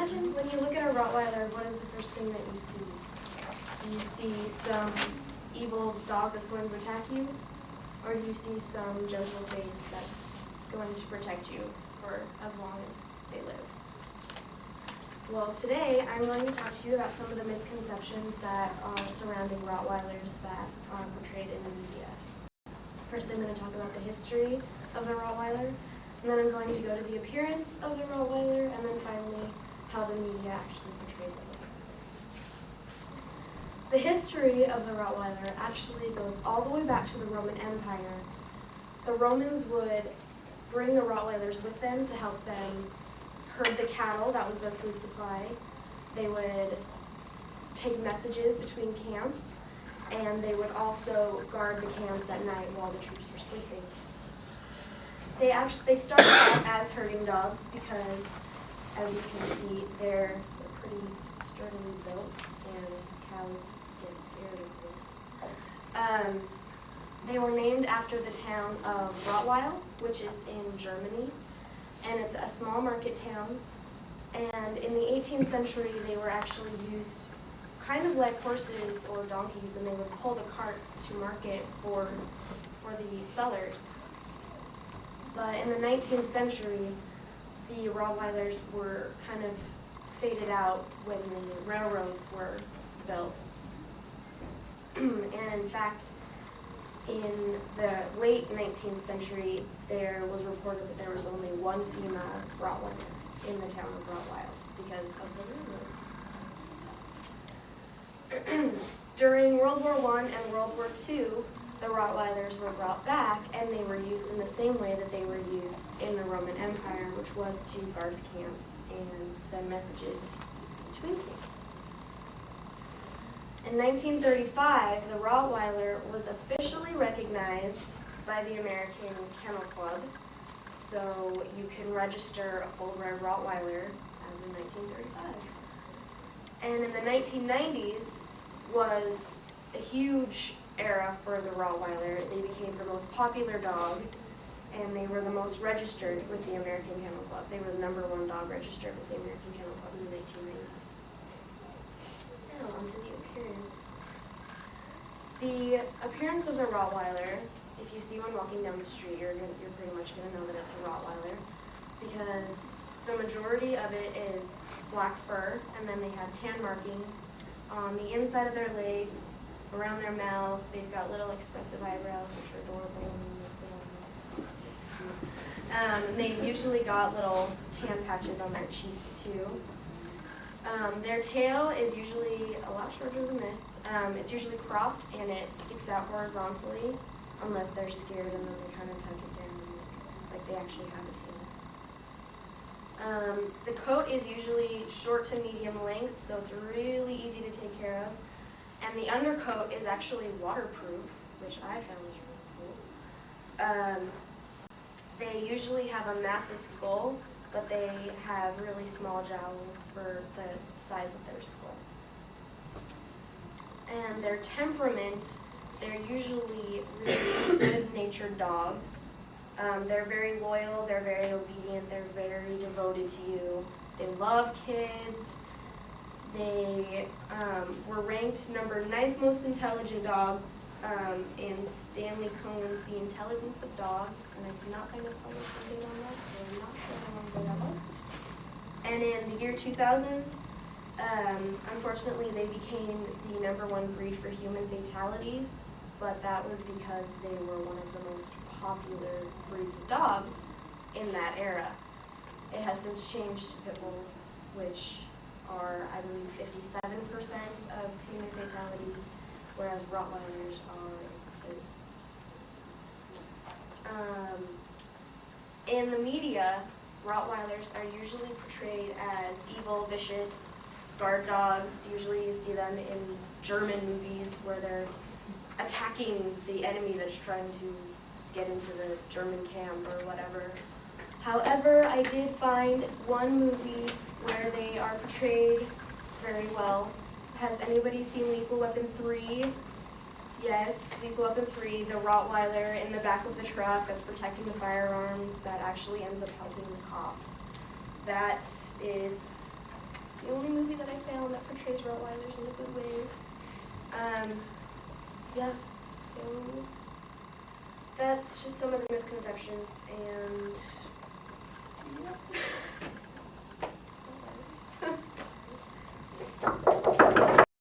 Imagine when you look at a Rottweiler, what is the first thing that you see? Do you see some evil dog that's going to attack you? Or do you see some gentle face that's going to protect you for as long as they live? Well, today I'm going to talk to you about some of the misconceptions that are surrounding Rottweilers that are portrayed in the media. First, I'm going to talk about the history of the Rottweiler, and then I'm going to go to the appearance of the Rottweiler, and then finally how the media actually portrays it. The history of the Rottweiler actually goes all the way back to the Roman Empire. The Romans would bring the Rottweilers with them to help them herd the cattle. That was their food supply. They would take messages between camps, and they would also guard the camps at night while the troops were sleeping. They started out as herding dogs because, as you can see, they're pretty sturdily built, and cows get scared of this. They were named after the town of Rottweil, which is in Germany, and it's a small market town. And in the 18th century, they were actually used kind of like horses or donkeys, and they would pull the carts to market for the sellers. But in the 19th century, the Rottweilers were kind of faded out when the railroads were built. And in fact, in the late 19th century, there was reported that there was only one female Rottweiler in the town of Rottweil because of the railroads. During World War I and World War II, the Rottweilers were brought back, and they were used in the same way that they were used in the Roman Empire, which was to guard camps and send messages between camps. In 1935, the Rottweiler was officially recognized by the American Kennel Club, so you can register a full-bred Rottweiler as in 1935. And in the 1990s was a huge era for the Rottweiler. They became the most popular dog, and they were the most registered with the American Kennel Club. They were the #1 dog registered with the American Kennel Club in the 1990s. Now, onto the appearance. The appearance of the Rottweiler, if you see one walking down the street, you're pretty much going to know that it's a Rottweiler, because the majority of it is black fur, and then they have tan markings on the inside of their legs, around their mouth. They've got little expressive eyebrows, which are adorable. It's cute. They've usually got little tan patches on their cheeks too. Their tail is usually a lot shorter than this. It's usually cropped, and it sticks out horizontally, unless they're scared, and then they kind of tuck it down, like they actually have a tail. The coat is usually short to medium length, so it's really easy to take care of. And the undercoat is actually waterproof, which I found was really cool. They usually have a massive skull, but they have really small jowls for the size of their skull. And their temperament, they're usually really good-natured dogs. They're very loyal, they're very obedient, they're very devoted to you. They love kids. They were ranked number 9th most intelligent dog in Stanley Cohen's The Intelligence of Dogs, and I could not find a published date on that, so I'm not sure how long ago that was. And in the year 2000, unfortunately, they became the #1 breed for human fatalities, but that was because they were one of the most popular breeds of dogs in that era. It has since changed to pit bulls, which are, I believe, 57% of human fatalities, whereas Rottweilers are 30%. In the media, Rottweilers are usually portrayed as evil, vicious guard dogs. Usually you see them in German movies where they're attacking the enemy that's trying to get into the German camp or whatever. However, I did find one movie where they are portrayed very well. Has anybody seen Lethal Weapon 3? Yes, Lethal Weapon 3, the Rottweiler in the back of the truck that's protecting the firearms that actually ends up helping the cops. That is the only movie that I found that portrays Rottweilers in a good way. Yeah, so that's just some of the misconceptions, and yep.